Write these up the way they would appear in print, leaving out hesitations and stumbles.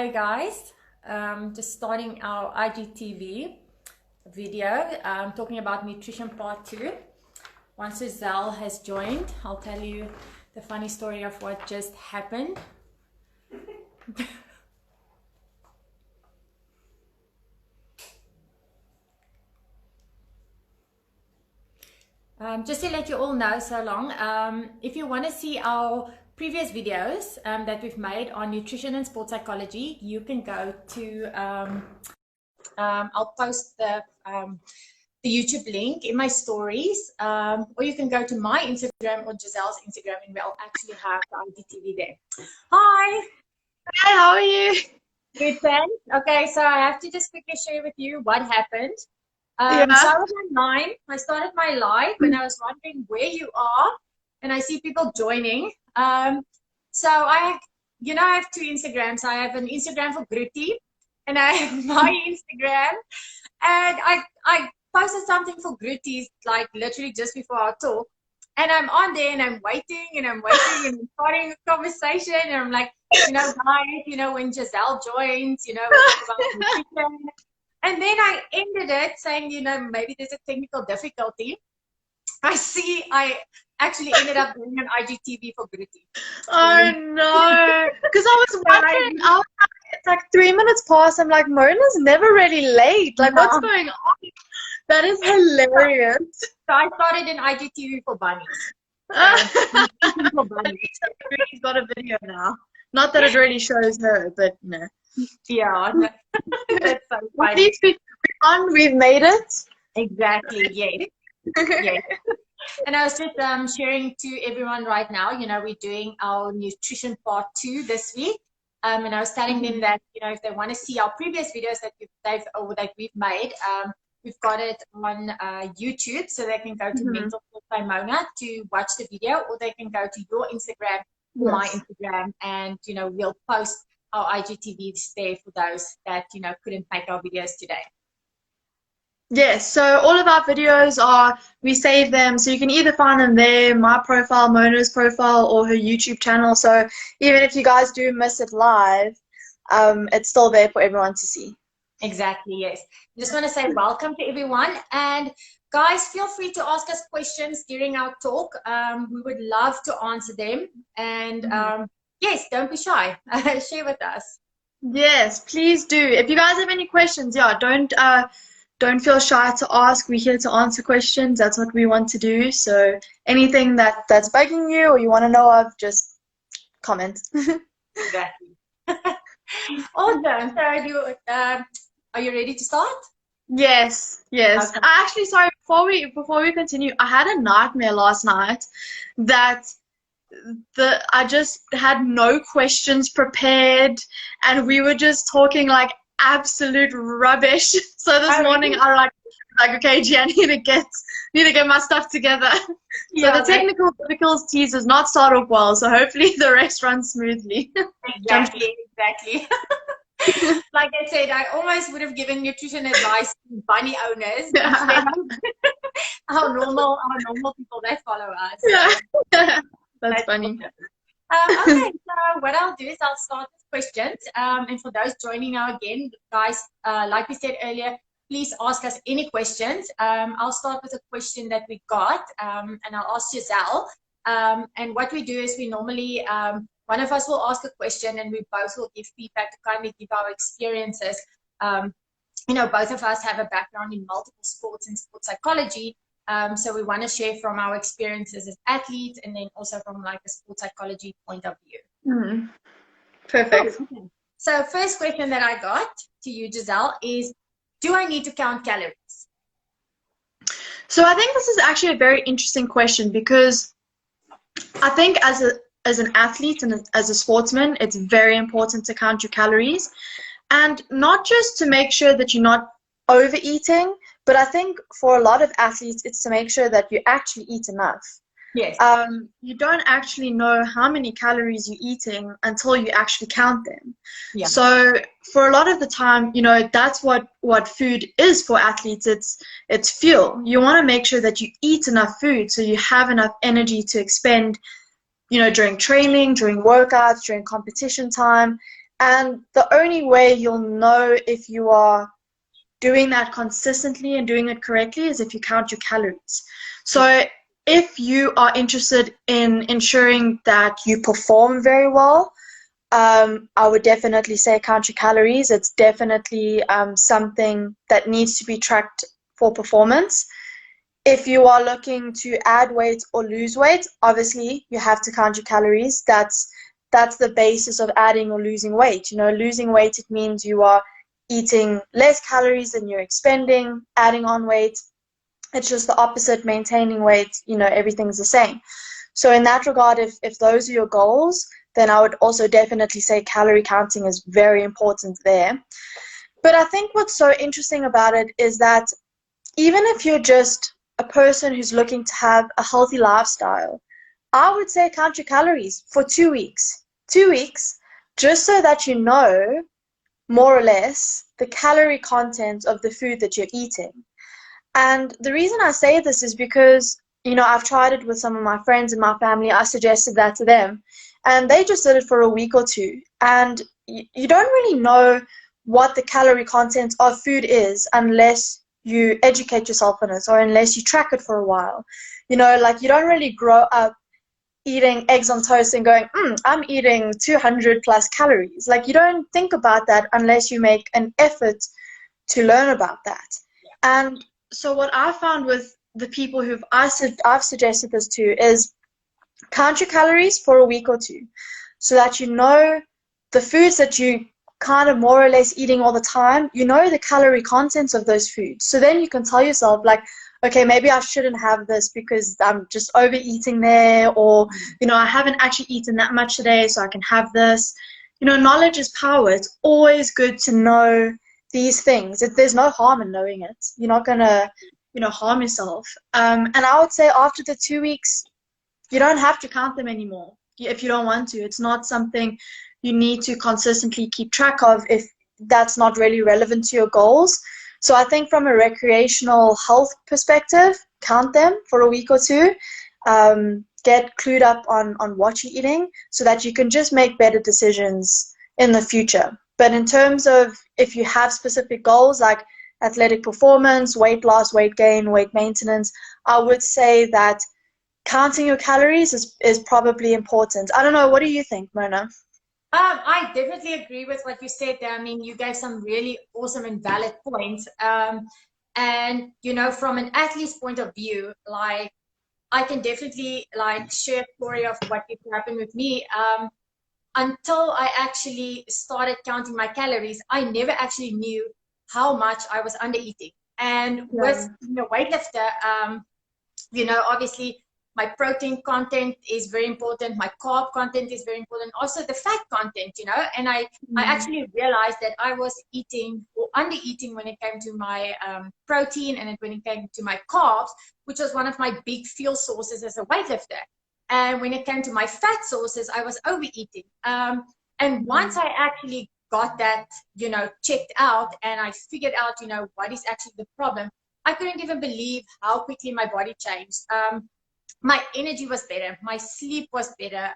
Hey guys, just starting our IGTV video, talking about nutrition part 2. Once Giselle has joined, I'll tell you the funny story of what just happened. Just to let you all know so long, if you want to see our previous videos that we've made on nutrition and sports psychology, you can go to, I'll post the YouTube link in my stories, or you can go to my Instagram or Giselle's Instagram and we'll actually have the IGTV there. Hi! Hi, how are you? Good, thanks. Okay, so I have to just quickly share with you what happened. So Yeah. I was online. I started my live and I was wondering where you are, and I see people joining. So I have two Instagrams. I have an Instagram for Grutti, and I have my Instagram. And I posted something for Grutti like literally just before our talk, and I'm on there and I'm waiting and I'm starting a conversation, and I'm like, guys, when Giselle joins, we'll talk about nutrition. And then I ended it saying, maybe there's a technical difficulty. I actually ended up doing an IGTV for Grutti. Oh no, because I was wondering, it's like 3 minutes past. I'm like, Mona's never really late. Like, what's going on? That is hilarious. So I started an IGTV for bunnies. For bunnies. She's got a video now. Not that it really shows her, but no. Yeah, that's so funny. At least we've made it. Exactly, yes. Yes. And I was just sharing to everyone right now, we're doing our nutrition part 2 this week. And I was telling them that, if they want to see our previous videos that we've made, we've got it on YouTube, so they can go to Mental Health by Mona to watch the video, or they can go to your Instagram, my Instagram, and, we'll post our IGTVs there for those that, couldn't make our videos today. Yes, so all of our videos we save them, so you can either find them there, my profile, Mona's profile, or her YouTube channel. So even if you guys do miss it live, it's still there for everyone to see. Exactly, yes. I just want to say welcome to everyone. And guys, feel free to ask us questions during our talk. We would love to answer them. And yes, don't be shy. Share with us. Yes, please do. If you guys have any questions, don't feel shy to ask. We're here to answer questions. That's what we want to do. So anything that's bugging you or you want to know of, just comment. Exactly. Awesome. So are you ready to start? Yes. Okay. Actually, sorry, before we continue, I had a nightmare last night that I just had no questions prepared and we were just talking like absolute rubbish. So this morning I was like, okay, G, I need to get my stuff together. So the technical difficulties does not start off well. So hopefully the rest runs smoothly. Exactly. Like I said, I almost would have given nutrition advice to bunny owners. Yeah. our normal people that follow us. Yeah. That's funny. Okay, so what I'll do is I'll start with questions. And for those joining now again, guys, like we said earlier, please ask us any questions. I'll start with a question that we got, and I'll ask Giselle. And what we do is we normally, one of us will ask a question and we both will give feedback to kind of give our experiences. Both of us have a background in multiple sports and sports psychology. So we want to share from our experiences as athletes and then also from like a sports psychology point of view. Perfect. Cool. So first question that I got to you, Giselle, is do I need to count calories? So I think this is actually a very interesting question because I think as an athlete and as a sportsman, it's very important to count your calories, and not just to make sure that you're not overeating, but I think for a lot of athletes, it's to make sure that you actually eat enough. Yes. You don't actually know how many calories you're eating until you actually count them. Yeah. So for a lot of the time, that's what food is for athletes. It's fuel. You want to make sure that you eat enough food so you have enough energy to expend, during training, during workouts, during competition time. And the only way you'll know if you are doing that consistently and doing it correctly is if you count your calories. So if you are interested in ensuring that you perform very well, I would definitely say count your calories. It's definitely something that needs to be tracked for performance. If you are looking to add weight or lose weight, obviously you have to count your calories. That's the basis of adding or losing weight. You know, losing weight, it means you are eating less calories than you're expending. Adding on weight, it's just the opposite. Maintaining weight, you know, everything's the same. So in that regard, if those are your goals, then I would also definitely say calorie counting is very important there. But I think what's so interesting about it is that even if you're just a person who's looking to have a healthy lifestyle, I would say count your calories for 2 weeks. 2 weeks, just so that you know more or less the calorie content of the food that you're eating. And the reason I say this is because, you know, I've tried it with some of my friends and my family. I suggested that to them, and they just did it for a week or two. And you don't really know what the calorie content of food is unless you educate yourself on it or unless you track it for a while. You know, like you don't really grow up eating eggs on toast and going, I'm eating 200 plus calories. Like you don't think about that unless you make an effort to learn about that. And so what I found with the people I've suggested this to is count your calories for a week or two so that you know the foods that you kind of more or less eating all the time, you know the calorie contents of those foods. So then you can tell yourself like, okay, maybe I shouldn't have this because I'm just overeating there, or, you know, I haven't actually eaten that much today, so I can have this. You know, knowledge is power. It's always good to know these things. There's no harm in knowing it. You're not going to, you know, harm yourself. And I would say after the 2 weeks, you don't have to count them anymore if you don't want to. It's not something you need to consistently keep track of if that's not really relevant to your goals. So I think from a recreational health perspective, count them for a week or two. Get clued up on what you're eating so that you can just make better decisions in the future. But in terms of if you have specific goals like athletic performance, weight loss, weight gain, weight maintenance, I would say that counting your calories is probably important. I don't know. What do you think, Mona? I definitely agree with what you said there. I mean, you gave some really awesome and valid points. And, you know, from an athlete's point of view, like, I can definitely, like, share a story of what happened with me. Until I actually started counting my calories, I never actually knew how much I was under eating. And with, you know, weightlifter, you know, obviously, my protein content is very important. My carb content is very important. Also the fat content, you know, and I actually realized that I was eating or under eating when it came to my protein and when it came to my carbs, which was one of my big fuel sources as a weightlifter. And when it came to my fat sources, I was overeating. And once I actually got that, you know, checked out and I figured out, you know, what is actually the problem, I couldn't even believe how quickly my body changed. My energy was better. My sleep was better.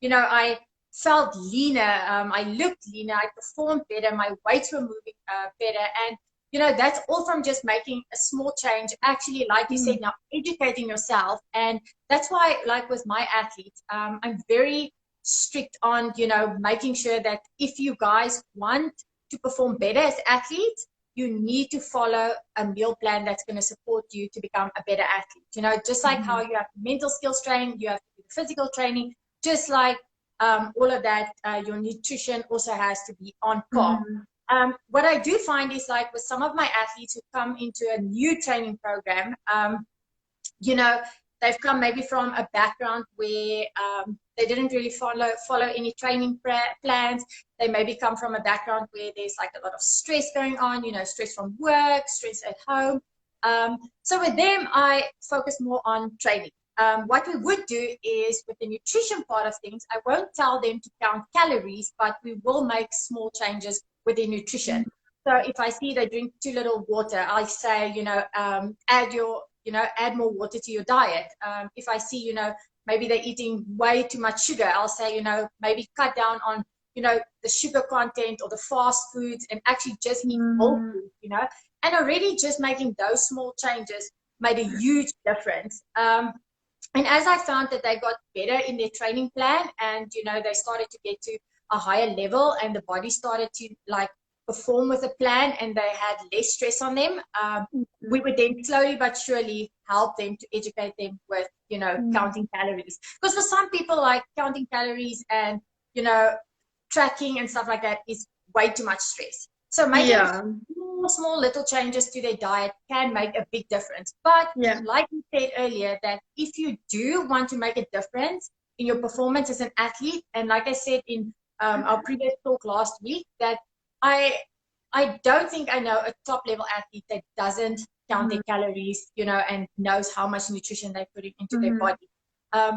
You know, I felt leaner. I looked leaner. I performed better. My weights were moving better. And, you know, that's all from just making a small change. Actually, like you said, now educating yourself. And that's why, like with my athletes, I'm very strict on, you know, making sure that if you guys want to perform better as athletes, you need to follow a meal plan that's going to support you to become a better athlete. You know, just like how you have mental skills training, you have to do physical training, just like all of that, your nutrition also has to be on par. What I do find is like with some of my athletes who come into a new training program, you know, they've come maybe from a background where they didn't really follow any training plans. They maybe come from a background where there's like a lot of stress going on, you know, stress from work, stress at home. So with them, I focus more on training. What we would do is with the nutrition part of things, I won't tell them to count calories, but we will make small changes with their nutrition. So if I see they drink too little water, I say, you know, add more water to your diet. If I see, you know, maybe they're eating way too much sugar, I'll say, you know, maybe cut down on the sugar content or the fast foods and actually just eat whole food, and already just making those small changes made a huge difference. And as I found that they got better in their training plan and, they started to get to a higher level and the body started to like perform with a plan and they had less stress on them, we would then slowly but surely help them to educate them with, counting calories. Because for some people, like counting calories and, tracking and stuff like that is way too much stress. So making small little changes to their diet can make a big difference. But like you said earlier, that if you do want to make a difference in your performance as an athlete, and like I said in our previous talk last week, that I don't think I know a top level athlete that doesn't count their calories, and knows how much nutrition they put into their body.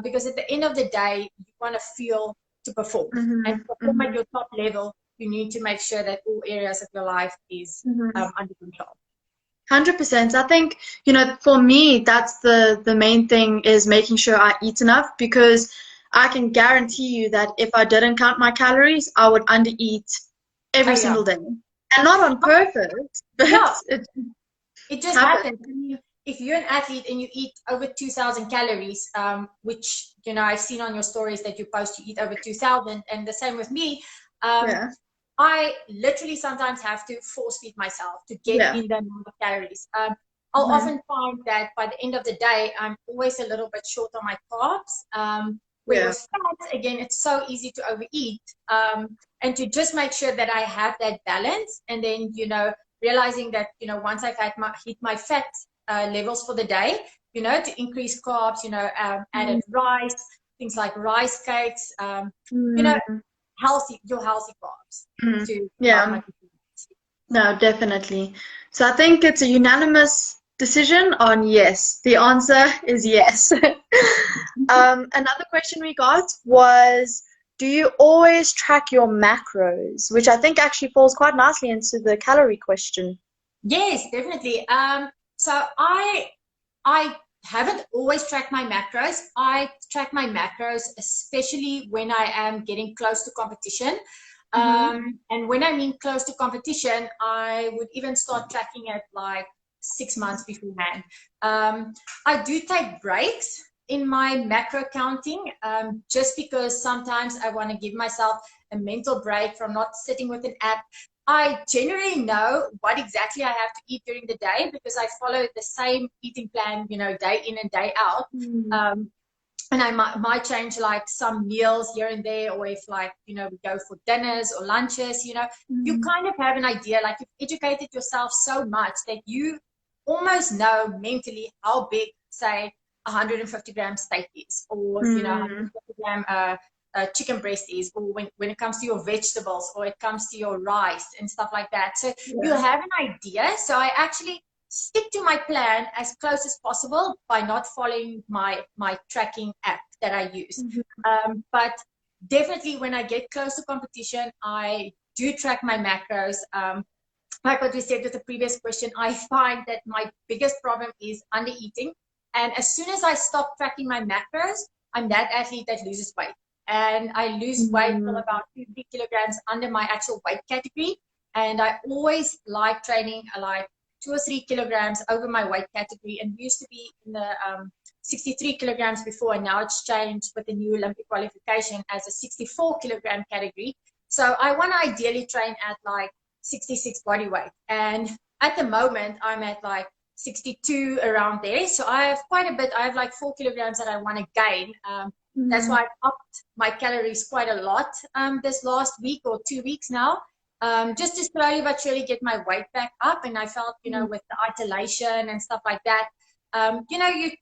Because at the end of the day, you want to feel to perform. And to perform at your top level, you need to make sure that all areas of your life is under control. 100%. I think, for me, that's the main thing, is making sure I eat enough, because I can guarantee you that if I didn't count my calories, I would undereat every single day. And not on purpose, but it just happens. I mean, if you're an athlete and you eat over 2,000 calories, which, I've seen on your stories that you post, you eat over 2,000, and the same with me, I literally sometimes have to force feed myself to get in the amount of calories. I'll often find that by the end of the day, I'm always a little bit short on my carbs. Where with fat, again, it's so easy to overeat. And to just make sure that I have that balance, and then, realizing that, once I've hit my fat levels for the day, to increase carbs, added rice, things like rice cakes, your healthy carbs. No, definitely. So I think it's a unanimous decision on yes. The answer is yes. Another question we got was, do you always track your macros? Which I think actually falls quite nicely into the calorie question. Yes, definitely. So I haven't always tracked my macros. I track my macros, especially when I am getting close to competition. And when I mean close to competition, I would even start tracking it like 6 months beforehand. I do take breaks in my macro counting, just because sometimes I want to give myself a mental break from not sitting with an app. I generally know what exactly I have to eat during the day because I follow the same eating plan, day in and day out. And I might change like some meals here and there, or if like, we go for dinners or lunches, you kind of have an idea, like you've educated yourself so much that you almost know mentally how big, say, 150 gram steak is, or, 150 gram chicken breast is, or when it comes to your vegetables, or it comes to your rice and stuff like that. So you have an idea. So I actually stick to my plan as close as possible by not following my tracking app that I use. But definitely when I get close to competition, I do track my macros. Like what we said with the previous question, I find that my biggest problem is under eating. And as soon as I stop tracking my macros, I'm that athlete that loses weight. And I lose weight from about 2-3 kilograms under my actual weight category. And I always like training like 2 or 3 kilograms over my weight category. And we used to be in the 63 kilograms before, and now it's changed with the new Olympic qualification as a 64 kilogram category. So I want to ideally train at like 66 body weight. And at the moment, I'm at like 62, around there. So I have quite a bit. I have like 4 kilograms that I want to gain. That's why I've upped my calories quite a lot this last week or 2 weeks now. Just to slowly but surely get my weight back up. And I felt, with the isolation and stuff like that,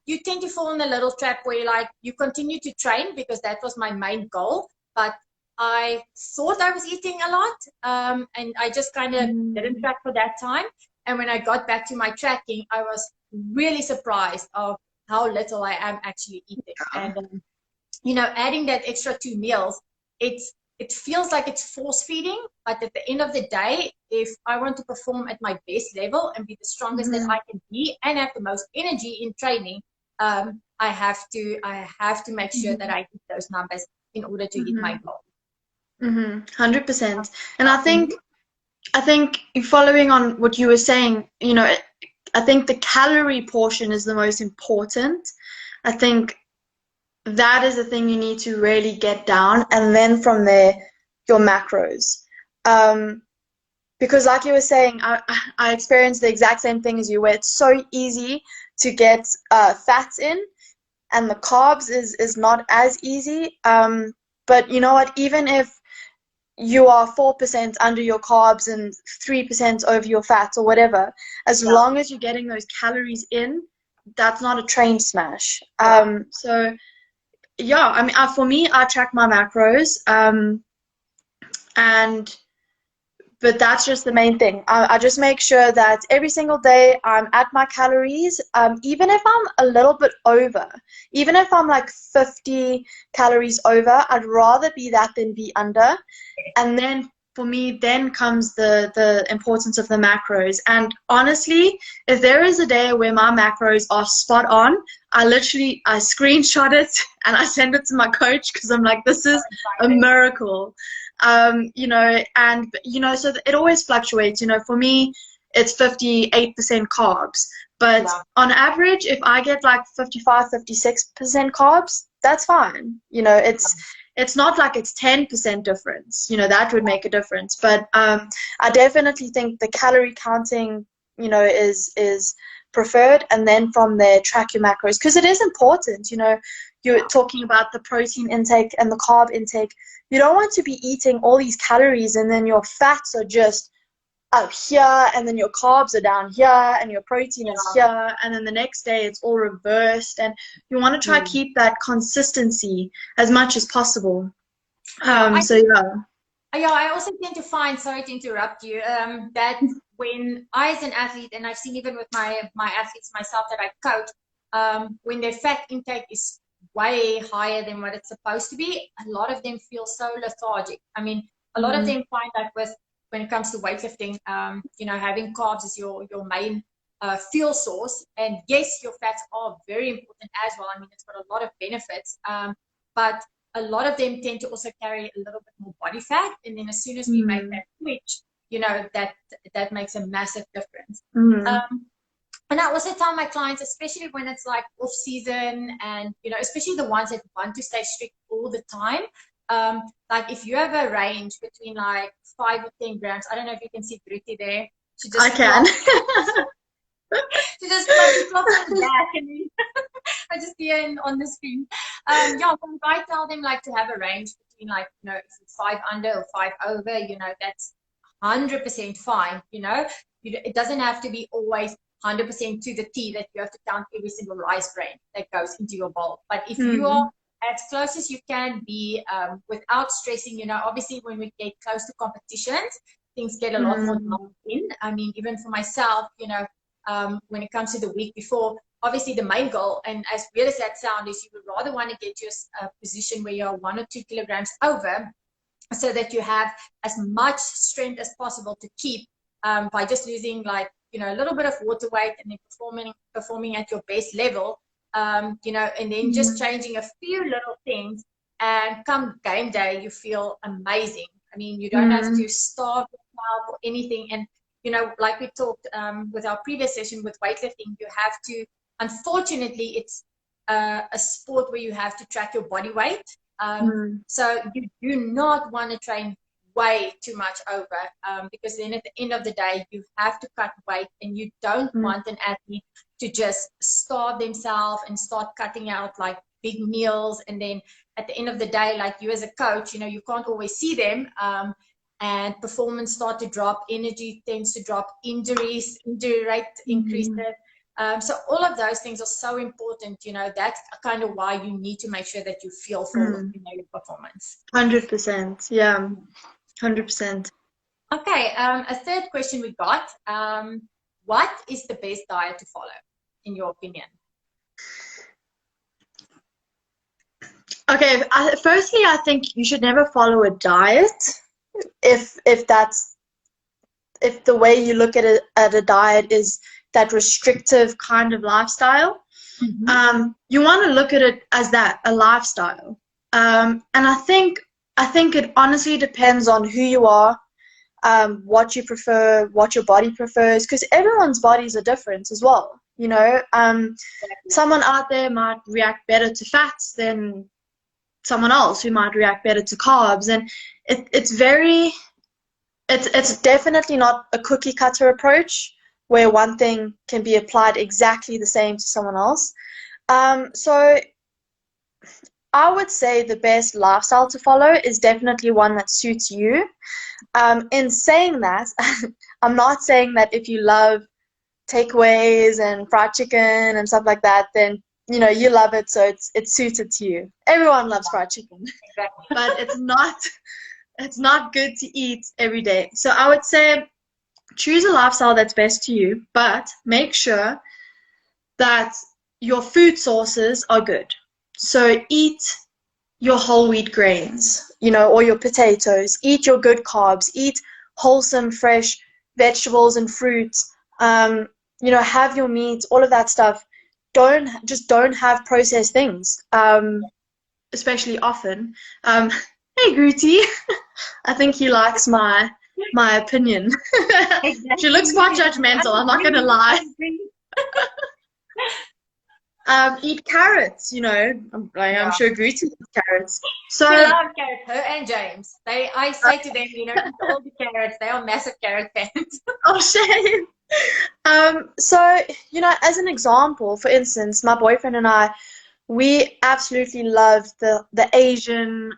you tend to fall in a little trap where you continue to train because that was my main goal. But I thought I was eating a lot, and I just kind of didn't track for that time. And when I got back to my tracking, I was really surprised of how little I am actually eating. And, adding that extra 2 meals, it feels like it's force feeding, but at the end of the day, if I want to perform at my best level and be the strongest that I can be and have the most energy in training, I have to make sure that I hit those numbers in order to hit my goal. 100%. And I think following on what you were saying, you know, I think the calorie portion is the most important. I think that is the thing you need to really get down, and then from there, your macros. Because like you were saying, I experienced the exact same thing as you, where it's so easy to get fats in, and the carbs is not as easy. But you know what? Even if you are 4% under your carbs and 3% over your fats or whatever, as long as you're getting those calories in, that's not a train smash. So yeah, I mean, for me, I track my macros, and but that's just the main thing. I just make sure that every single day I'm at my calories, even if I'm a little bit over, even if I'm like 50 calories over, I'd rather be that than be under. And then for me, then comes the importance of the macros. And honestly, if there is a day where my macros are spot on, I screenshot it and I send it to my coach, because I'm like, this is a miracle. You know, and you know, so it always fluctuates. You know, for me, it's 58% carbs, but on average, if I get like 55, 56% carbs, that's fine. You know, it's not like it's 10% difference. You know, that would make a difference. But I definitely think the calorie counting, you know, is preferred, and then from there track your macros, because it is important. You know, you're talking about the protein intake and the carb intake. You don't want to be eating all these calories and then your fats are just up here, and then your carbs are down here, and your protein is here, and then the next day it's all reversed. And you want to try to keep that consistency as much as possible. So yeah, I also tend to find, sorry to interrupt you, that when I, as an athlete, and I've seen even with my athletes myself that I coach, when their fat intake is way higher than what it's supposed to be, a lot of them feel so lethargic. I mean, a lot of them find that when it comes to weightlifting, you know, having carbs is your main fuel source. And yes, your fats are very important as well. I mean, it's got a lot of benefits, but a lot of them tend to also carry a little bit more body fat. And then as soon as we make that switch, you know, that makes a massive difference. And I also tell my clients, especially when it's like off season, and you know, especially the ones that want to stay strict all the time, like if you have a range between like 5 or 10 grams, I don't know if you can see Gritty there. I can. She just flops on the back, and then I just see her on the screen. Yeah, so I tell them like to have a range between like, you know, if it's 5 under or 5 over, you know, that's 100% fine. You know, it doesn't have to be always 100% to the T that you have to count every single rice grain that goes into your bowl. But if you are as close as you can be, without stressing, you know, obviously when we get close to competitions, things get a lot more dialed in. I mean, even for myself, you know, when it comes to the week before, obviously the main goal, and as weird as that sounds, is you would rather want to get to a position where you're 1 or 2 kilograms over, so that you have as much strength as possible to keep, by just losing like, you know, a little bit of water weight, and then performing at your best level, you know, and then just changing a few little things, and come game day, you feel amazing. I mean, you don't have to starve yourself or anything. And, you know, like we talked with our previous session with weightlifting, you have to, unfortunately, it's a sport where you have to track your body weight. So you do not want to train way too much over, because then at the end of the day, you have to cut weight, and you don't want an athlete to just starve themselves and start cutting out like big meals. And then at the end of the day, like you as a coach, you know, you can't always see them, and performance start to drop, energy tends to drop, injury rate increases. So all of those things are so important. You know, that's kind of why you need to make sure that you feel full, you know, your performance. 100%. Yeah. 100%. Okay, a third question we got. What is the best diet to follow, in your opinion? Okay, firstly, I think you should never follow a diet if the way you look at a diet is that restrictive kind of lifestyle. You want to look at it as that, a lifestyle. And I think I think it honestly depends on who you are, what you prefer, what your body prefers, because everyone's bodies are different as well. You know, someone out there might react better to fats than someone else who might react better to carbs, and it's definitely not a cookie cutter approach where one thing can be applied exactly the same to someone else. So I would say the best lifestyle to follow is definitely one that suits you. In saying that, I'm not saying that if you love takeaways and fried chicken and stuff like that, then you love it, so it's suited to you. Everyone loves fried chicken, Exactly. but it's not good to eat every day. So I would say choose a lifestyle that's best to you, but make sure that your food sources are good. So eat your whole wheat grains, or your potatoes. Eat your good carbs. Eat wholesome, fresh vegetables and fruits. Have your meat, all of that stuff. Don't have processed things, especially often. Hey, Gruty. I think he likes my opinion. She looks quite judgmental, I'm not gonna lie. Eat carrots, I'm sure Gruty eats carrots. So, She loves carrots, her and James. I say to them, eat all the carrots. They are massive carrot fans. oh shame. So, as an example, for instance, my boyfriend and I, we absolutely love the Asian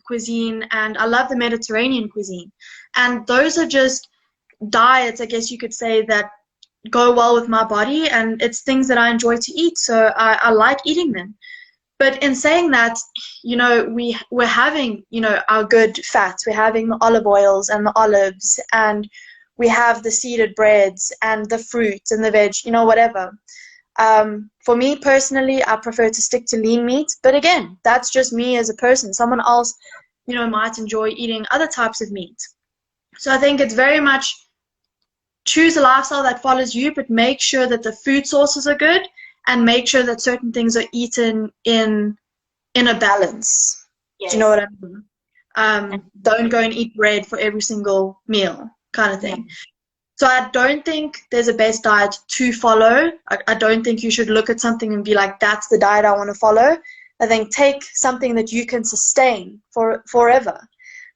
cuisine, and I love the Mediterranean cuisine. And those are just diets, I guess you could say, that go well with my body, and it's things that I enjoy to eat, so I like eating them. But in saying that, we're having, our good fats. We're having the olive oils and the olives, and we have the seeded breads and the fruit and the veg, whatever. For me personally, I prefer to stick to lean meat. But again, that's just me as a person. Someone else, might enjoy eating other types of meat. So I think it's very much choose a lifestyle that follows you, but make sure that the food sources are good, and make sure that certain things are eaten in a balance. Do you know Yes. what I mean? Don't go and eat bread for every single meal, kind of thing. So I don't think there's a best diet to follow. I don't think you should look at something and be like, that's the diet I want to follow. I think take something that you can sustain for forever,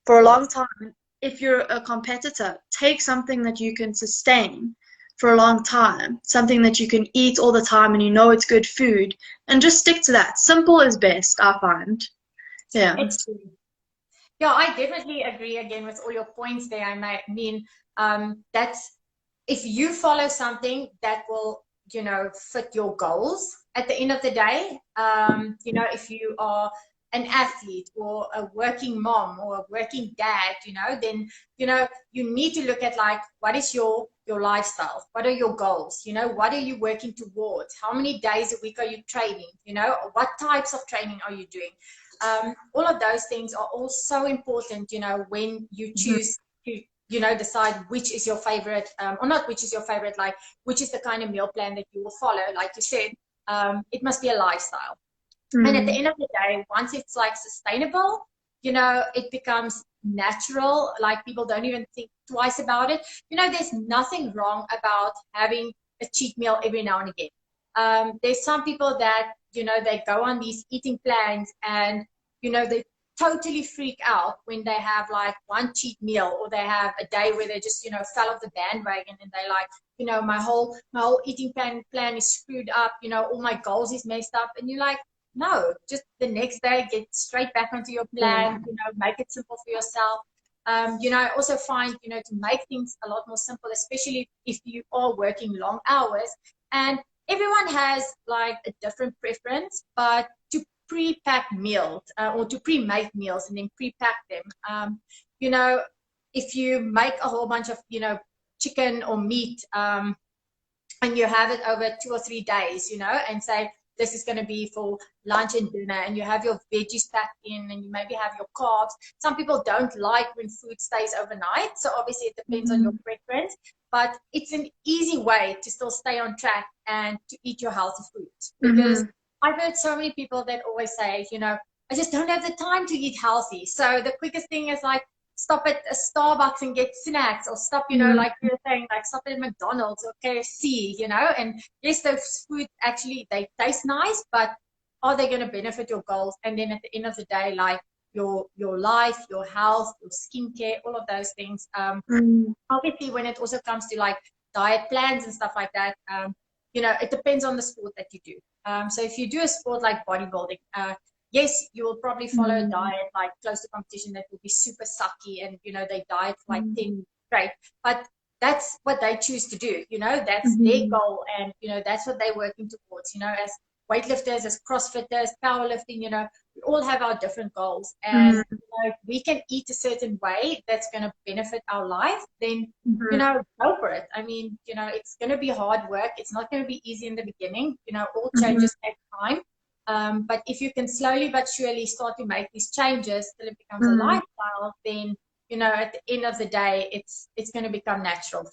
for a long time. If you're a competitor, take something that you can sustain for a long time, something that you can eat all the time and it's good food, and just stick to that. Simple is best, I find. Yeah. It's true. Yeah, I definitely agree again with all your points there. I mean, that's if you follow something that will, fit your goals at the end of the day. If you are an athlete or a working mom or a working dad, then, you need to look at like, what is your lifestyle? What are your goals? What are you working towards? How many days a week are you training? What types of training are you doing? All of those things are all so important, when you choose to, decide which is your favorite, or not which is your favorite, like which is the kind of meal plan that you will follow. Like you said, it must be a lifestyle. And at the end of the day, once it's like sustainable, it becomes natural. Like people don't even think twice about it. There's nothing wrong about having a cheat meal every now and again. There's some people that, they go on these eating plans and, they totally freak out when they have like one cheat meal, or they have a day where they just, fell off the bandwagon, and they like, my whole eating plan is screwed up, all my goals is messed up. And you're like, no, just the next day, get straight back onto your plan, make it simple for yourself. I also find, to make things a lot more simple, especially if you are working long hours, and everyone has like a different preference, but to pre-pack meals, or to pre-make meals and then pre-pack them, if you make a whole bunch of, chicken or meat, and you have it over 2 or 3 days, and say, this is going to be for lunch and dinner, and you have your veggies packed in, and you maybe have your carbs. Some people don't like when food stays overnight, so obviously it depends on your preference, but it's an easy way to still stay on track and to eat your healthy food. Because I've heard so many people that always say, I just don't have the time to eat healthy. So the quickest thing is like stop at a Starbucks and get snacks, or stop, like you were saying, like stop at McDonald's or KFC, and yes, those food actually, they taste nice, but are they going to benefit your goals? And then at the end of the day, like your life, your health, your skincare, all of those things. Obviously, when it also comes to like diet plans and stuff like that, it depends on the sport that you do. So if you do a sport like bodybuilding, yes, you will probably follow a diet like close to competition that will be super sucky, and they diet for like 10 weeks straight. But that's what they choose to do. That's their goal, and that's what they're working towards. As weightlifters, as CrossFitters, powerlifting, we all have our different goals, and if we can eat a certain way that's going to benefit our life, then go for it. I mean, it's going to be hard work. It's not going to be easy in the beginning. All changes take time. But if you can slowly but surely start to make these changes till it becomes a lifestyle, then at the end of the day, it's going to become natural.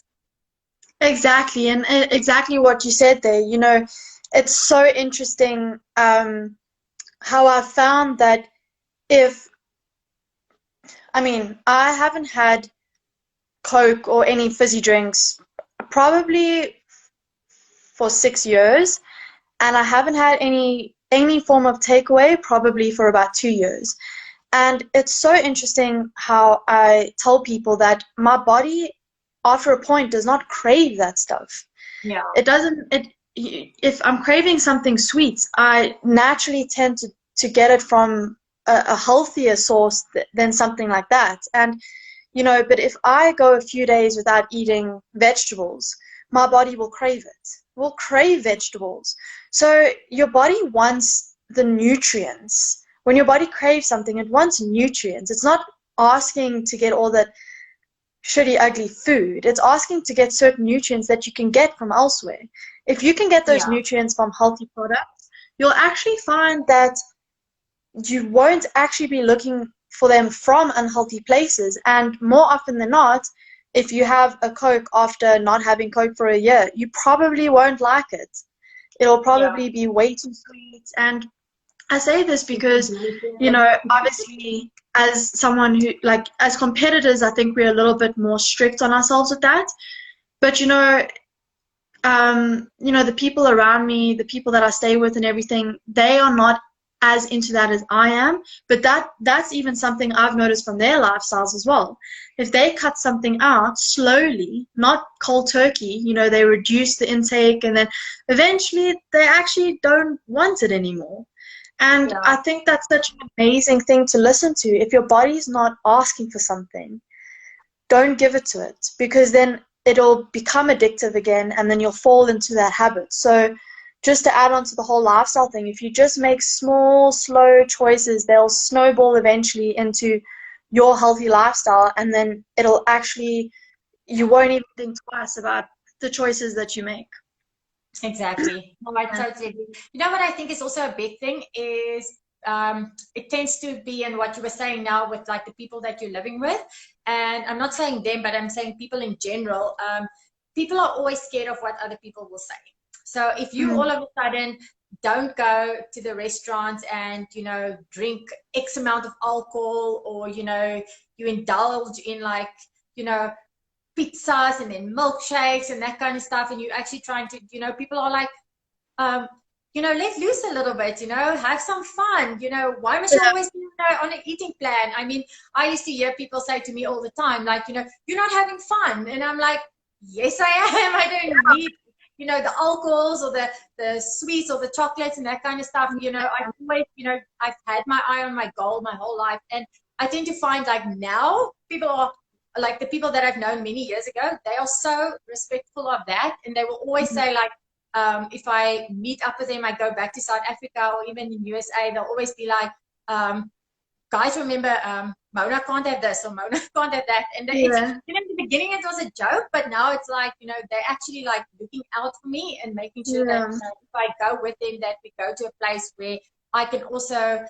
Exactly, and exactly what you said there. It's so interesting how I found that I haven't had Coke or any fizzy drinks probably for 6 years, and I haven't had any form of takeaway probably for about 2 years. And it's so interesting how I tell people that my body, after a point, does not crave that stuff. Yeah. It doesn't. If I'm craving something sweet, I naturally tend to get it from a healthier source than something like that. And but if I go a few days without eating vegetables, my body will crave it. Will crave vegetables. So your body wants the nutrients. When your body craves something, it wants nutrients. It's not asking to get all that shitty, ugly food. It's asking to get certain nutrients that you can get from elsewhere. If you can get those nutrients from healthy products, you'll actually find that you won't actually be looking for them from unhealthy places. And more often than not, if you have a Coke after not having Coke for a year, you probably won't like it. It'll probably be way too sweet. And I say this because, obviously, as someone who, as competitors, I think we're a little bit more strict on ourselves with that. But, the people around me, the people that I stay with and everything, they are not as into that as I am. But that's even something I've noticed from their lifestyles as well. If they cut something out slowly, not cold turkey, they reduce the intake, and then eventually they actually don't want it anymore. And I think that's such an amazing thing to listen to. If your body's not asking for something, don't give it to it, because then it'll become addictive again, and then you'll fall into that habit. So just to add on to the whole lifestyle thing, if you just make small, slow choices, they'll snowball eventually into your healthy lifestyle, and then you won't even think twice about the choices that you make. Exactly. No, I totally agree. What I think is also a big thing is it tends to be in what you were saying now with like the people that you're living with. And I'm not saying them, but I'm saying people in general. People are always scared of what other people will say. So if you all of a sudden don't go to the restaurants and, drink X amount of alcohol, or, you indulge in like, pizzas and then milkshakes and that kind of stuff, and you're actually trying to, people are like, let loose a little bit, have some fun, why must you always be on an eating plan? I mean, I used to hear people say to me all the time, like, you're not having fun. And I'm like, yes, I am. I don't need, the alcohols or the sweets or the chocolates and that kind of stuff. I've always, I've had my eye on my goal my whole life. And I tend to find like now people are, like the people that I've known many years ago, they are so respectful of that. And they will always say like, if I meet up with them, I go back to South Africa or even in USA, they'll always be like, guys, remember, Mona can't have this or Mona can't have that. And it's, in the beginning it was a joke, but now it's like, they're actually like looking out for me and making sure that if I go with them, that we go to a place where I can also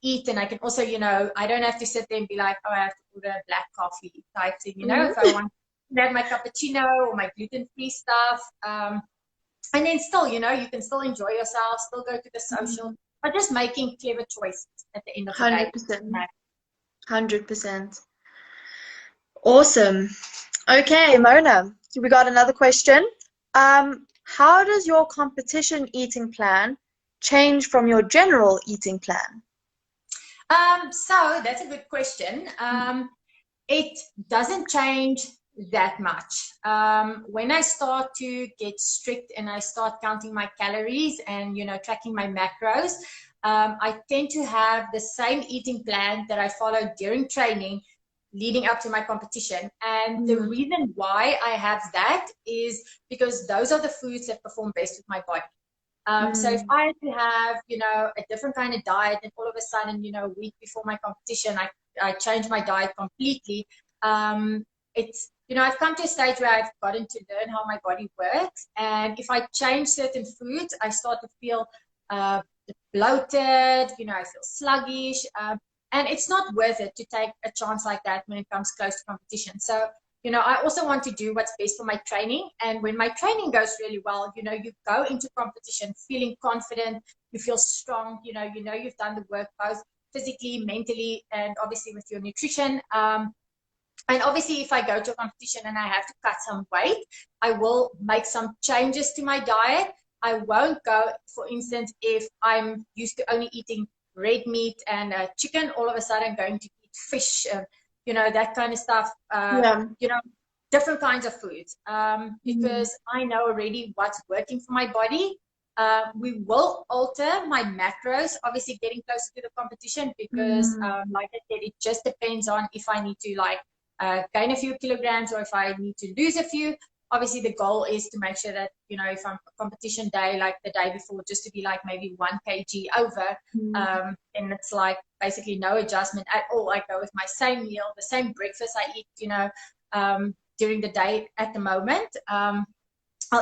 eat, and I can also, I don't have to sit there and be like, oh, I have to order black coffee type thing, if I want to have my cappuccino or my gluten-free stuff. And then still, you can still enjoy yourself, still go to the social, but just making clever choices. at the end of the day. 100%. 100%. Awesome. Okay, Mona, we got another question. How does your competition eating plan change from your general eating plan? So that's a good question. It doesn't change that much. When I start to get strict and I start counting my calories and, tracking my macros, I tend to have the same eating plan that I followed during training leading up to my competition. And the reason why I have that is because those are the foods that perform best with my body. So if I had to have, a different kind of diet, and all of a sudden, a week before my competition, I changed my diet completely. It's, I've come to a stage where I've gotten to learn how my body works. And if I change certain foods, I start to feel bloated, I feel sluggish. And it's not worth it to take a chance like that when it comes close to competition. So, I also want to do what's best for my training. And when my training goes really well, you go into competition feeling confident, you feel strong, you've done the work both physically, mentally, and obviously with your nutrition. And obviously, if I go to a competition and I have to cut some weight, I will make some changes to my diet. I won't go, for instance, if I'm used to only eating red meat and chicken, all of a sudden going to eat fish, that kind of stuff, different kinds of foods, because I know already what's working for my body. We will alter my macros, obviously getting closer to the competition, because like I said, it just depends on if I need to gain a few kilograms or if I need to lose a few. Obviously, the goal is to make sure that, if I'm a competition day, like the day before, just to be maybe 1 kg over, and it's basically no adjustment at all. I go with my same meal, the same breakfast I eat, during the day at the moment. I'll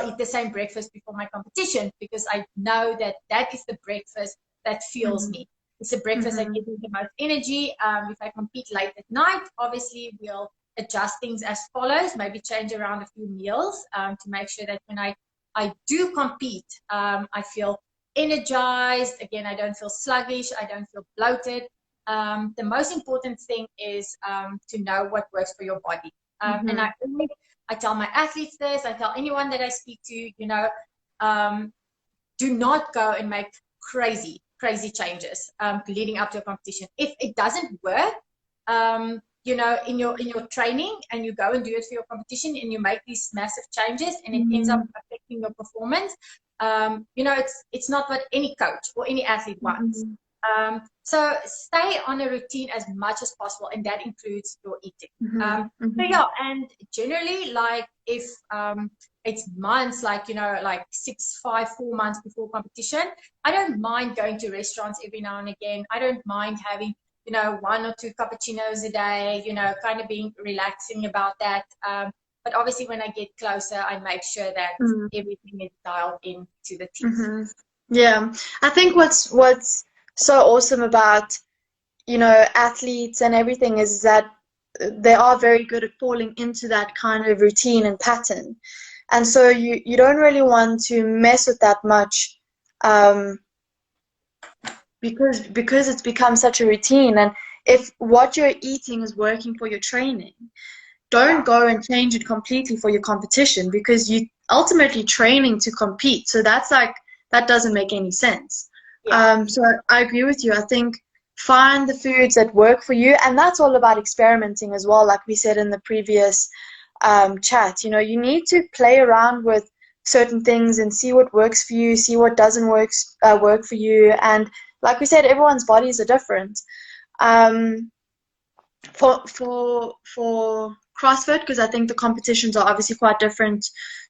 eat the same breakfast before my competition, because I know that is the breakfast that fuels me. It's a breakfast that gives me the most energy. If I compete late at night, obviously we'll adjust things as follows, maybe change around a few meals to make sure that when I do compete, I feel energized. Again, I don't feel sluggish. I don't feel bloated. The most important thing is to know what works for your body. And I tell my athletes this, I tell anyone that I speak to, do not go and make crazy changes leading up to a competition. If it doesn't work, in your training, and you go and do it for your competition and you make these massive changes and it ends up affecting your performance, it's not what any coach or any athlete wants. So stay on a routine as much as possible, and that includes your eating. So yeah, and generally, if it's months, 6, 5, 4 months before competition, I don't mind going to restaurants every now and again. I don't mind having 1 or 2 cappuccinos a day, kind of being relaxing about that. But obviously when I get closer, I make sure that everything is dialed in to the T. Yeah, I think what's so awesome about, athletes and everything is that they are very good at falling into that kind of routine and pattern. And so you don't really want to mess with that much, because it's become such a routine. And if what you're eating is working for your training, don't go and change it completely for your competition, because you ultimately training to compete. So that doesn't make any sense. So I agree with you. I think find the foods that work for you, and that's all about experimenting as well. Like we said in the previous chat, you need to play around with certain things and see what works for you, see what doesn't work for you. And like we said, everyone's bodies are different. For CrossFit, because I think the competitions are obviously quite different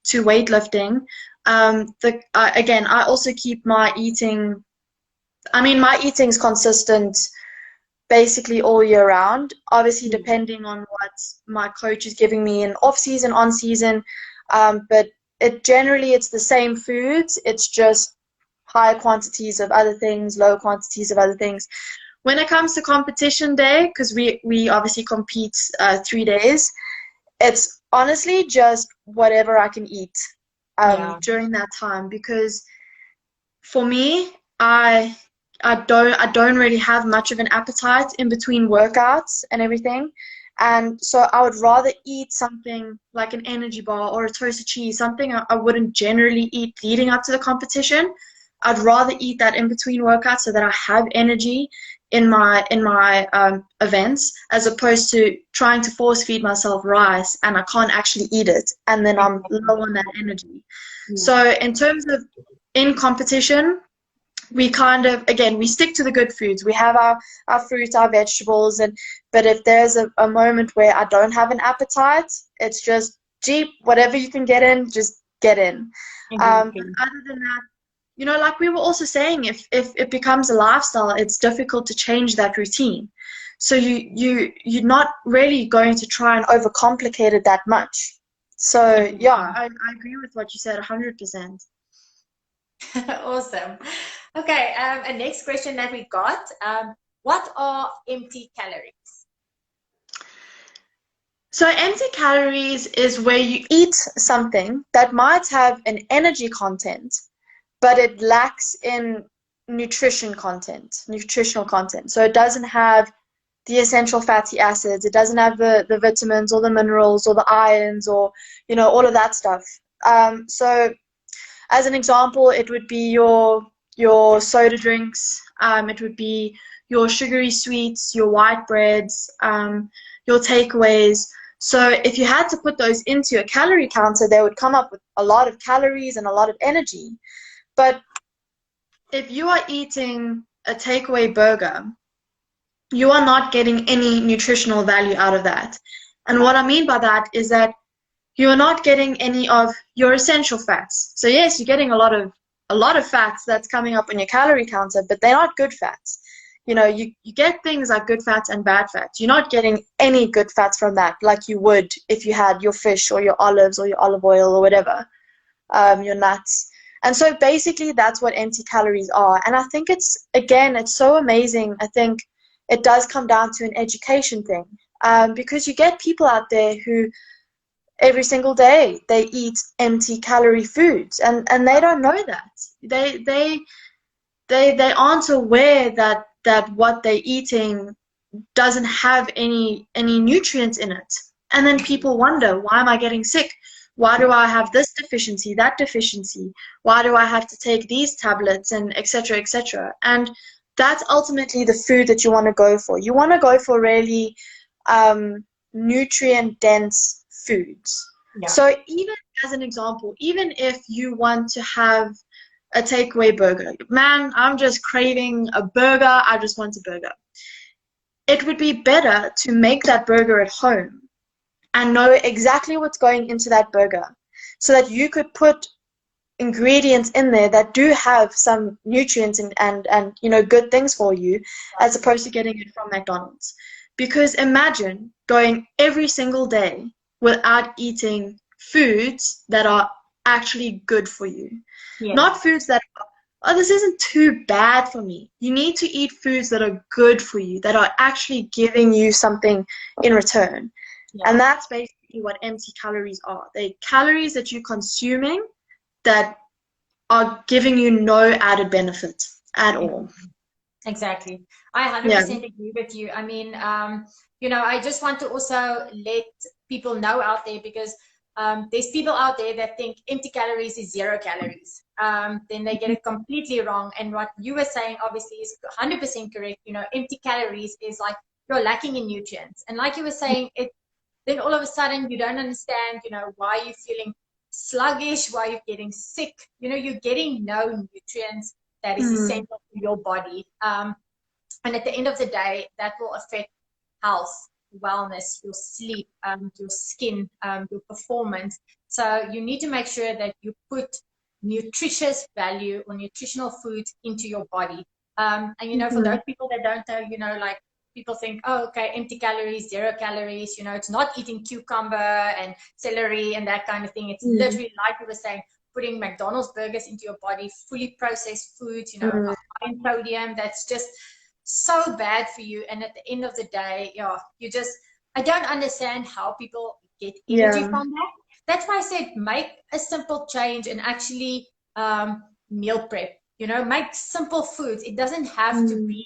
to weightlifting. Again, I also keep my eating. My eating's consistent basically all year round. Obviously, depending on what my coach is giving me in off season, on season. But generally it's the same foods. It's just high quantities of other things, low quantities of other things. When it comes to competition day, because we obviously compete 3 days, it's honestly just whatever I can eat during that time. Because for me, I don't really have much of an appetite in between workouts and everything. And so I would rather eat something like an energy bar or a toasted cheese, something I wouldn't generally eat leading up to the competition. I'd rather eat that in between workouts so that I have energy in my events, as opposed to trying to force feed myself rice and I can't actually eat it, and then I'm low on that energy. So in terms of in competition, we kind of, again, we stick to the good foods. We have our fruit, our vegetables, but if there's a moment where I don't have an appetite, it's just, gee, whatever you can get in, just get in. Other than that, like we were also saying, if it becomes a lifestyle, it's difficult to change that routine. So you're not really going to try and overcomplicate it that much. So yeah, I agree with what you said 100%. Awesome. Okay, a next question that we got. What are empty calories? So empty calories is where you eat something that might have an energy content, but it lacks in nutritional content. So it doesn't have the essential fatty acids, it doesn't have the vitamins or the minerals or the irons or, all of that stuff. So as an example, it would be your soda drinks, it would be your sugary sweets, your white breads, your takeaways. So if you had to put those into a calorie counter, they would come up with a lot of calories and a lot of energy. But if you are eating a takeaway burger, you are not getting any nutritional value out of that. And what I mean by that is that you are not getting any of your essential fats. So yes, you're getting a lot of fats that's coming up on your calorie counter, but they're not good fats. You get things like good fats and bad fats. You're not getting any good fats from that like you would if you had your fish or your olives or your olive oil or whatever, your nuts. And so basically that's what empty calories are. And I think it's so amazing. I think it does come down to an education thing, because you get people out there who every single day they eat empty calorie foods, and they don't know that. They aren't aware that what they're eating doesn't have any nutrients in it. And then people wonder, why am I getting sick? Why do I have this deficiency, that deficiency? Why do I have to take these tablets, and etc., etc.? And that's ultimately the food that you want to go for. You want to go for really nutrient-dense foods. Yeah. So even as an example, even if you want to have a takeaway burger, man, I'm just craving a burger, I just want a burger. It would be better to make that burger at home and know exactly what's going into that burger, so that you could put ingredients in there that do have some nutrients and good things for you, as opposed to getting it from McDonald's. Because imagine going every single day without eating foods that are actually good for you. Yeah. Not foods that are, this isn't too bad for me. You need to eat foods that are good for you, that are actually giving you something in return. Yeah. And that's basically what empty calories are. They're calories that you're consuming that are giving you no added benefit at all. Exactly. I 100% agree with you. I mean, I just want to also let people know out there, because there's people out there that think empty calories is 0 calories. Then they get it completely wrong. And what you were saying obviously is 100% correct. Empty calories is like you're lacking in nutrients. And like you were saying, then all of a sudden you don't understand, why you're feeling sluggish, why you're getting sick. You're getting no nutrients that is essential to your body. And at the end of the day, that will affect health, wellness, your sleep, your skin, your performance. So you need to make sure that you put nutritious value or nutritional food into your body. And for those people that don't know, like people think, oh, okay, empty calories, 0 calories, it's not eating cucumber and celery and that kind of thing. It's literally, like you were saying, putting McDonald's burgers into your body, fully processed foods, high in sodium, that's just so bad for you. And at the end of the day, I don't understand how people get energy from that. That's why I said make a simple change and actually meal prep. make simple foods. It doesn't have to be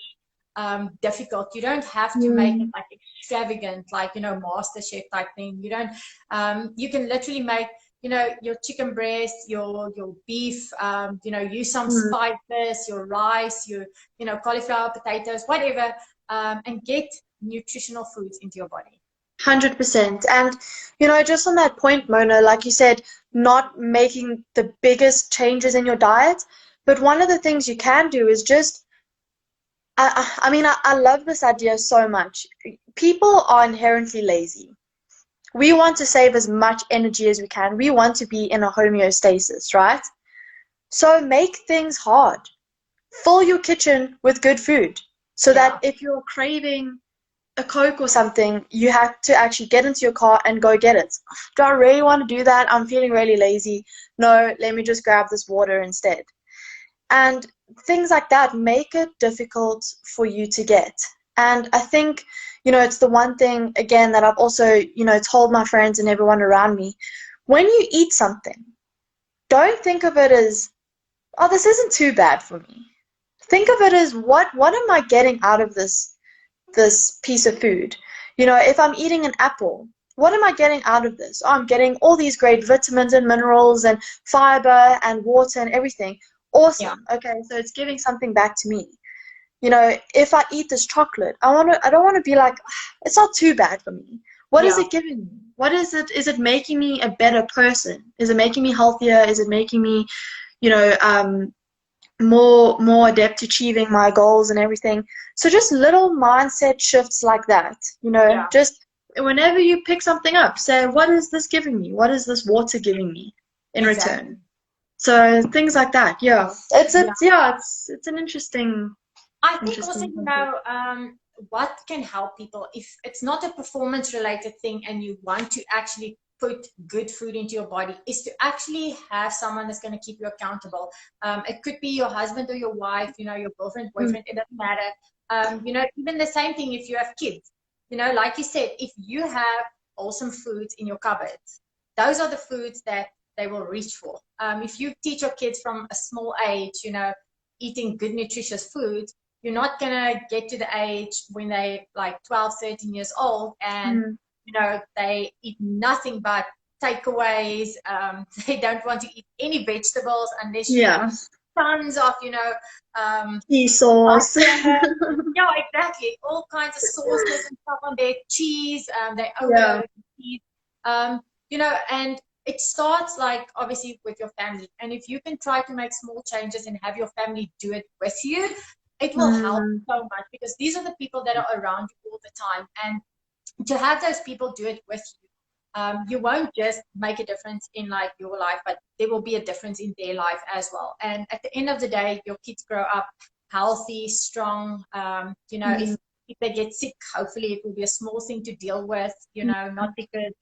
difficult. You don't have to make it like extravagant, like, Master Chef type thing. You don't, you can literally make, your chicken breast, your beef, use some spices, your rice, your, cauliflower, potatoes, whatever, and get nutritional foods into your body. 100%. And, just on that point, Mona, like you said, not making the biggest changes in your diet, but one of the things you can do is just, I love this idea so much. People are inherently lazy. We want to save as much energy as we can. We want to be in a homeostasis, right? So make things hard. Fill your kitchen with good food so that if you're craving a Coke or something, you have to actually get into your car and go get it. Do I really want to do that? I'm feeling really lazy. No, let me just grab this water instead. And things like that make it difficult for you to get. And I think, it's the one thing, again, that I've also, told my friends and everyone around me. When you eat something, don't think of it as, oh, this isn't too bad for me. Think of it as, what am I getting out of this piece of food? If I'm eating an apple, what am I getting out of this? Oh, I'm getting all these great vitamins and minerals and fiber and water and everything. Awesome. Yeah. Okay, so it's giving something back to me. If I eat this chocolate, I don't want to be like, it's not too bad for me. What is it giving me? What is it? Is it making me a better person? Is it making me healthier? Is it making me, more adept to achieving my goals and everything? So just little mindset shifts like that, just whenever you pick something up, say, what is this giving me? What is this water giving me in return? So things like that. It's an interesting. I think also, what can help people, if it's not a performance related thing and you want to actually put good food into your body, is to actually have someone that's going to keep you accountable. It could be your husband or your wife, your girlfriend, boyfriend, it doesn't matter. Even the same thing if you have kids. Like you said, if you have awesome foods in your cupboards, those are the foods that they will reach for. If you teach your kids from a small age, eating good, nutritious food, you're not going to get to the age when they're like 12, 13 years old and, they eat nothing but takeaways. They don't want to eat any vegetables unless you have tons of, tea sauce. Exactly. All kinds of sauces and stuff on their cheese. They overload cheese. And it starts like obviously with your family. And if you can try to make small changes and have your family do it with you, it will help so much, because these are the people that are around you all the time. And to have those people do it with you, you won't just make a difference in like your life, but there will be a difference in their life as well. And at the end of the day, your kids grow up healthy, strong. If they get sick, hopefully it will be a small thing to deal with, not because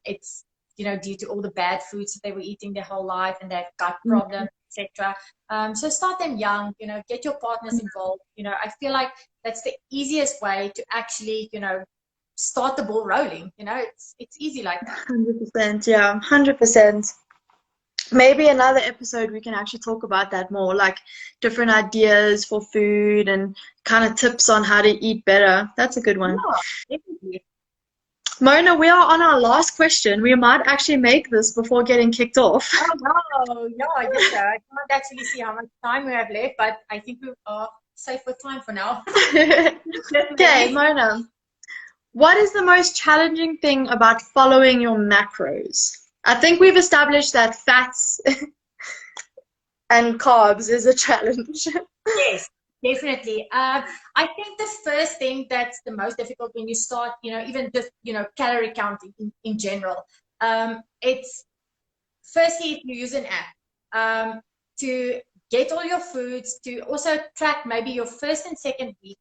it's due to all the bad foods that they were eating their whole life and they have gut problems, etc. So start them young, get your partners involved. I feel like that's the easiest way to actually, start the ball rolling. It's easy like that. 100%, 100%. Maybe another episode we can actually talk about that more, like different ideas for food and kind of tips on how to eat better. That's a good one. Yeah, definitely. Mona, we are on our last question. We might actually make this before getting kicked off. Oh, no. Yeah, I guess so. I can't actually see how much time we have left, but I think we are safe with time for now. Okay, Mona. What is the most challenging thing about following your macros? I think we've established that fats and carbs is a challenge. Yes, definitely. I think the first thing that's the most difficult when you start, even just, calorie counting in general, it's firstly, if you use an app to get all your foods, to also track maybe your first and second week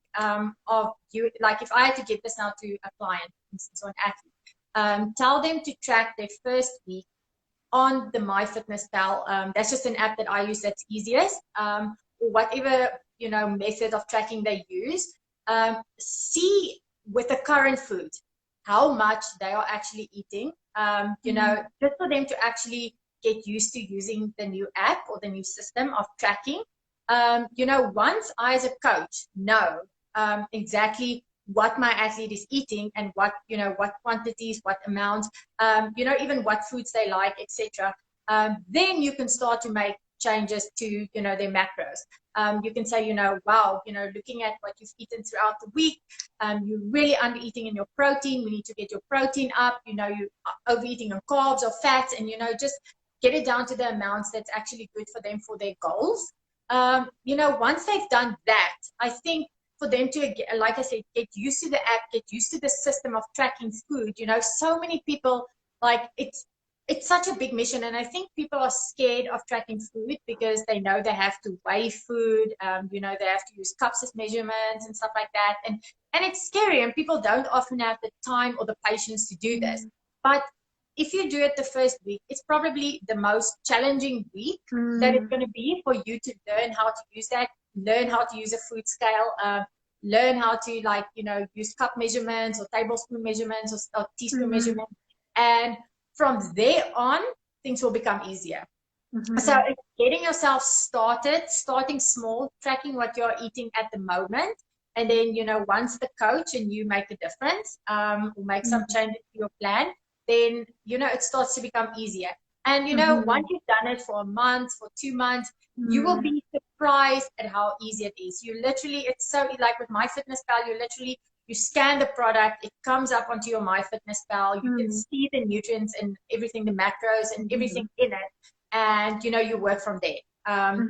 of you. Like if I had to give this now to a client, for instance, or an athlete, tell them to track their first week on the MyFitnessPal. That's just an app that I use that's easiest, or whatever method of tracking they use. See with the current food how much they are actually eating. Just for them to actually get used to using the new app or the new system of tracking. Once I as a coach know exactly what my athlete is eating and what quantities, what amounts, even what foods they like, etc. Then you can start to make changes to, their macros. You can say, wow, looking at what you've eaten throughout the week, you're really under eating in your protein. We need to get your protein up. You're overeating on carbs or fats, and, just get it down to the amounts that's actually good for them for their goals. Once they've done that, I think for them to, like I said, get used to the app, get used to the system of tracking food. So many people, like, it's such a big mission, and I think people are scared of tracking food because they know they have to weigh food, they have to use cups as measurements and stuff like that, and it's scary, and people don't often have the time or the patience to do this. But if you do it the first week, it's probably the most challenging week that it's going to be for you to learn how to use that, learn how to use a food scale, learn how to, use cup measurements or tablespoon measurements or teaspoon measurements. And from there on, things will become easier. So it's getting yourself started, starting small, tracking what you're eating at the moment. And then, once the coach and you make a difference, or make some changes to your plan, then, it starts to become easier. And, once you've done it for a month, for 2 months, you will be surprised at how easy it is. It's so, like with MyFitnessPal, you scan the product, it comes up onto your MyFitnessPal, you can see the nutrients and everything, the macros and everything in it, and, you work from there.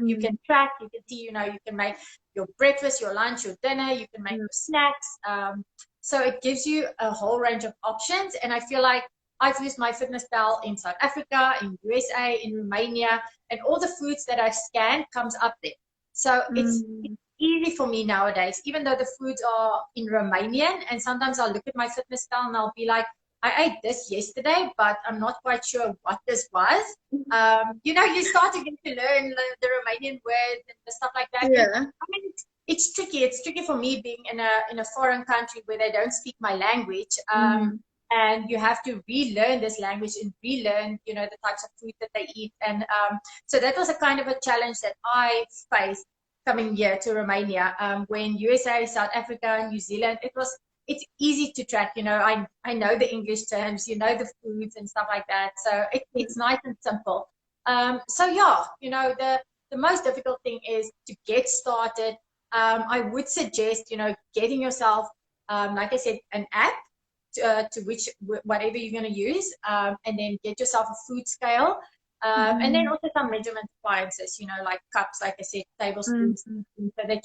You can track, you can see, you can make your breakfast, your lunch, your dinner, you can make your snacks. So it gives you a whole range of options, and I feel like I've used MyFitnessPal in South Africa, in USA, in Romania, and all the foods that I've scanned comes up there. So it's easy for me nowadays, even though the foods are in Romanian, and sometimes I'll look at MyFitnessPal and I'll be like, I ate this yesterday, but I'm not quite sure what this was. You start to get to learn the Romanian words and the stuff like that. Yeah. I mean, it's tricky. It's tricky for me being in a foreign country where they don't speak my language. And you have to relearn this language and relearn, the types of food that they eat. And so that was a kind of a challenge that I faced coming here to Romania. When USA, South Africa, New Zealand, it's easy to track. I know the English terms, the foods and stuff like that. So it's nice and simple. The most difficult thing is to get started. I would suggest, getting yourself, like I said, an app to which whatever you're going to use, and then get yourself a food scale, and then also some measurement appliances, like cups, like I said, tablespoons, so that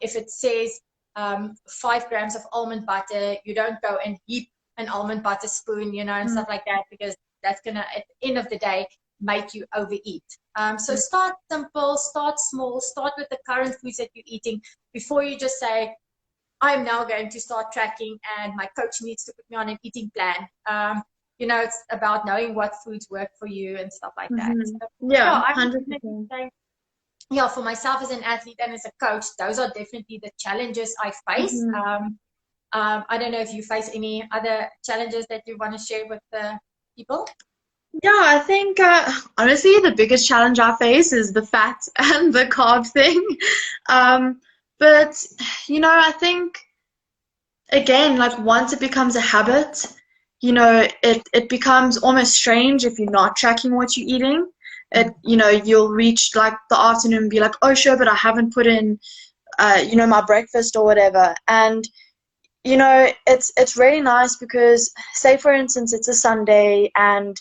if it says 5 grams of almond butter, you don't go and heap an almond butter spoon, and stuff like that, because that's gonna, at the end of the day, make you overeat. So start simple, start small, start with the current foods that you're eating before you just say, I'm now going to start tracking and my coach needs to put me on an eating plan. It's about knowing what foods work for you and stuff like that. So, I 100%. For myself as an athlete and as a coach, those are definitely the challenges I face. I don't know if you face any other challenges that you want to share with the people. Yeah, I think honestly the biggest challenge I face is the fat and the carb thing. But I think again, like once it becomes a habit, it becomes almost strange if you're not tracking what you're eating. You'll reach like the afternoon and be like, oh sure, but I haven't put in my breakfast or whatever. And it's really nice because, say for instance, it's a Sunday and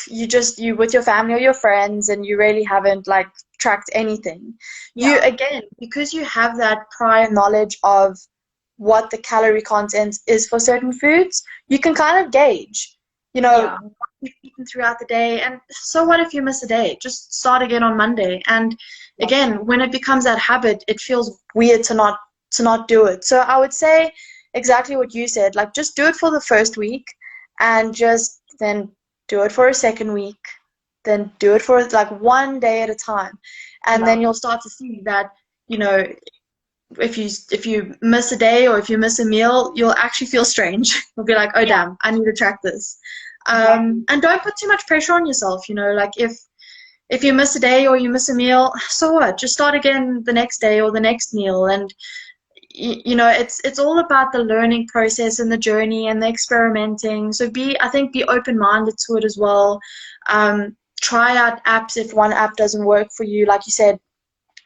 you with your family or your friends and you really haven't like tracked anything. You again, because you have that prior knowledge of what the calorie content is for certain foods, you can kind of gauge what you've eaten throughout the day. And so what if you miss a day? Just start again on Monday. And again, when it becomes that habit, it feels weird to not do it. So I would say exactly what you said, like just do it for the first week and just then do it for a second week, then do it for like one day at a time. And then you'll start to see that, if you miss a day or if you miss a meal, you'll actually feel strange. You'll be like, oh damn, I need to track this. And don't put too much pressure on yourself, like if if you miss a day or you miss a meal, so what? Just start again the next day or the next meal. And you know, it's all about the learning process and the journey and the experimenting. So I think be open-minded to it as well. Try out apps if one app doesn't work for you. Like you said,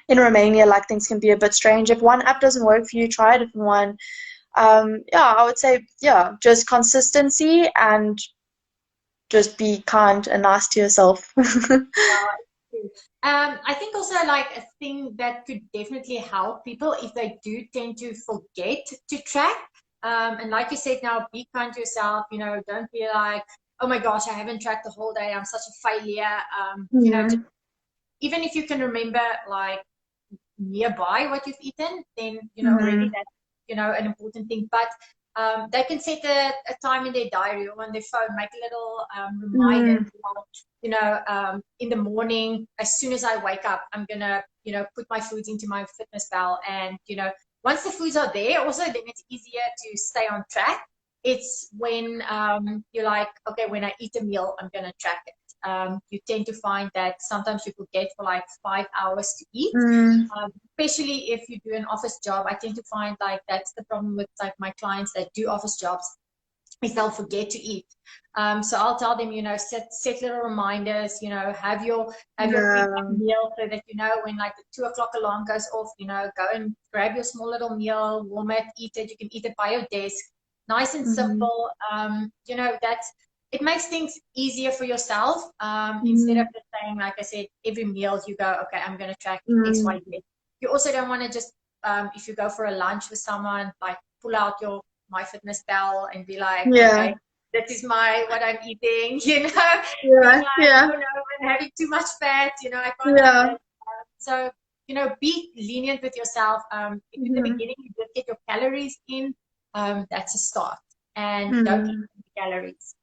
in Romania, like things can be a bit strange. If one app doesn't work for you, try a different one. Yeah, I would say, yeah, just consistency and just be kind and nice to yourself. I think also like a thing that could definitely help people if they do tend to forget to track. And like you said now, be kind to yourself, you know, don't be like, oh my gosh, I haven't tracked the whole day, I'm such a failure. You know, Yeah. even if you can remember like nearby what you've eaten, then you know already Mm-hmm. that's you know an important thing. But they can set a time in their diary or on their phone, make a little reminder. Mm. You know, in the morning, as soon as I wake up, I'm gonna you know put my foods into my fitness pal, and you know once the foods are there, also then it's easier to stay on track. It's when you're like, okay, when I eat a meal, I'm gonna track it. You tend to find that sometimes you forget for like 5 hours to eat. Mm. Especially if you do an office job, I tend to find like that's the problem with like my clients that do office jobs is they'll forget to eat. So I'll tell them, you know, set little reminders, you know, have your pre-packed Yeah. meal so that you know when like the 2 o'clock alarm goes off, you know, go and grab your small little meal, warm it, eat it. You can eat it by your desk, nice and Mm-hmm. simple. You know, that's it makes things easier for yourself. Instead of Mm-hmm. just saying, like I said, every meal you go, okay, I'm gonna track X, Mm-hmm. Y, Z. You also don't want to just if you go for a lunch with someone, like pull out your MyFitnessPal and be like, Yeah. okay, this is my what I'm eating, you know, being Yeah. like, Yeah. oh no, I'm having too much fat, you know, I can't have Yeah. this. So, you know, be lenient with yourself. If in the Mm-hmm. beginning you just get your calories in, that's a start. And don't eat Mm-hmm. calories.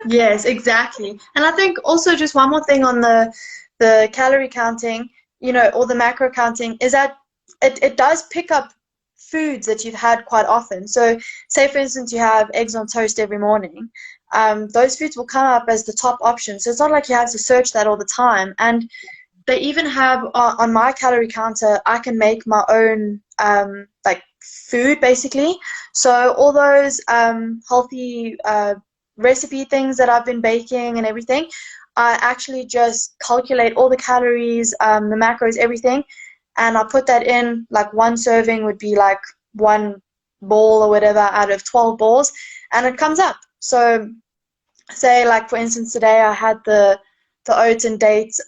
Yes, exactly. And I think also just one more thing on the calorie counting, you know, or the macro counting is that it does pick up foods that you've had quite often. So say for instance you have eggs on toast every morning. Those foods will come up as the top option. So it's not like you have to search that all the time. And they even have on my calorie counter, I can make my own like food basically. So all those healthy recipe things that I've been baking and everything, I actually just calculate all the calories, the macros, everything, and I put that in. Like one serving would be like one ball or whatever out of 12 balls, and it comes up. So say like for instance today I had the oats and dates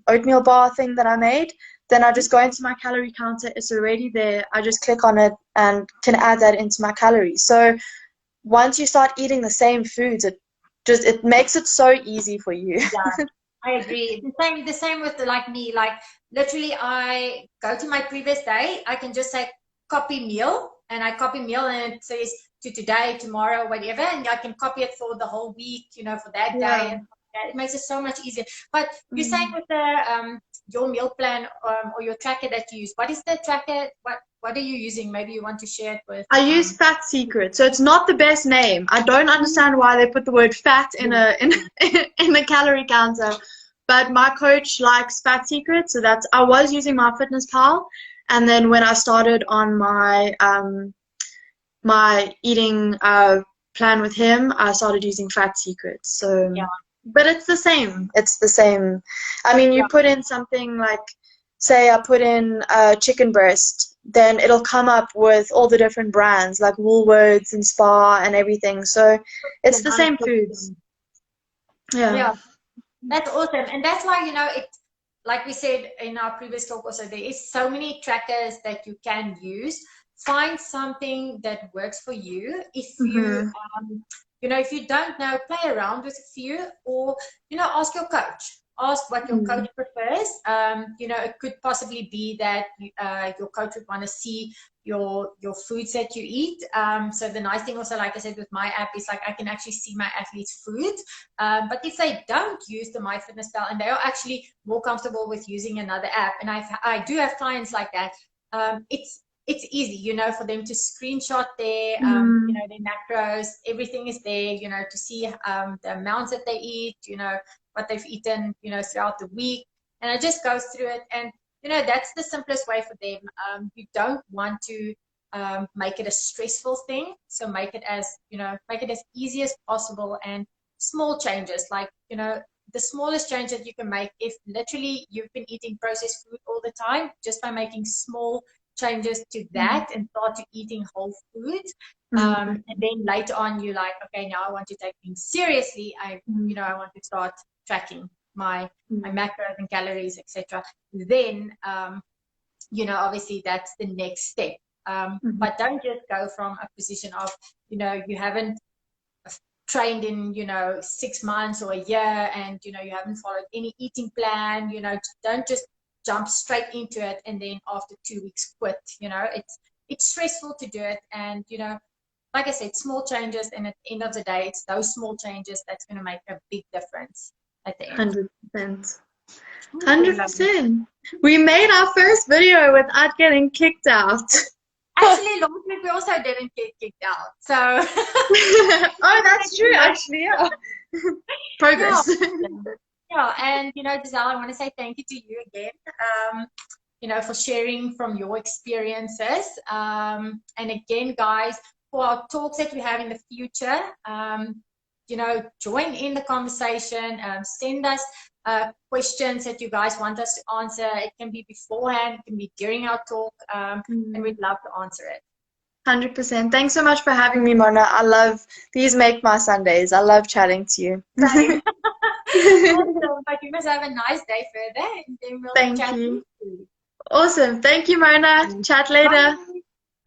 oatmeal bar thing that I made. Then I just go into my calorie counter, it's already there. I just click on it and can add that into my calories. So once you start eating the same foods, it makes it so easy for you. Yeah, I agree. The same with like me. Like literally, I go to my previous day. I can just say copy meal, and I copy meal, and it says to today, tomorrow, whatever, and I can copy it for the whole week. You know, for that day, Yeah. and it makes it so much easier. But you're saying Mm. with the your meal plan or your tracker that you use. What is the tracker? What are you using? Maybe you want to share it with. I use Fat Secret, so it's not the best name. I don't understand why they put the word fat in Yeah. in a calorie counter. But my coach likes Fat Secret, so that's I was using my Fitness Pal, and then when I started on my eating plan with him, I started using Fat Secret. So, Yeah. but it's the same. It's the same. I mean, you Yeah. put in something like, say, I put in chicken breast, then it'll come up with all the different brands like Woolworths and Spa and everything. So it's Then the same foods. Yeah. yeah. That's awesome. And that's why, you know, it, like we said in our previous talk also, there is so many trackers that you can use. Find something that works for you. If you, Mm-hmm. you know, if you don't know, play around with a few or, you know, ask your coach. Ask what your Mm-hmm. coach prefers. You know, it could possibly be that your coach would want to see your foods that you eat. So the nice thing also, like I said, with my app is like I can actually see my athletes' food. But if they don't use the MyFitnessPal and they are actually more comfortable with using another app, and I do have clients like that, it's easy, you know, for them to screenshot their, you know, their macros, everything is there, you know, to see the amounts that they eat, you know, what they've eaten, you know, throughout the week. and I just go through it. And that's the simplest way for them. You don't want to make it a stressful thing, so make it as easy as possible, and small changes, like the smallest change that you can make, if literally you've been eating processed food all the time, just by making small changes to that and start to eating whole foods. And then later on you're like, okay, now I want to take things seriously. I want to start tracking my macros and calories, etc. Then obviously that's the next step. But don't just go from a position of you haven't trained in 6 months or a year, and you haven't followed any eating plan. Don't just jump straight into it and then after 2 weeks quit. It's stressful to do it, and like I said, small changes, and at the end of the day, it's those small changes that's going to make a big difference at the end. 100%. 100%. We made our first video without getting kicked out. Actually, last week we also didn't get kicked out. So. Oh, that's true. Actually, yeah. Progress. Yeah, and Giselle, I want to say thank you to you again. For sharing from your experiences. And again, guys, for our talks that we have in the future, join in the conversation. Send us questions that you guys want us to answer. It can be beforehand, it can be during our talk, and we'd love to answer it. 100%. Thanks so much for having me, Mona. These make my Sundays. I love chatting to you. Awesome. But you must have a nice day further, and then we'll Thank chat you. soon. Awesome. Thank you, Mona. Chat later.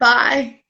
Bye. Bye.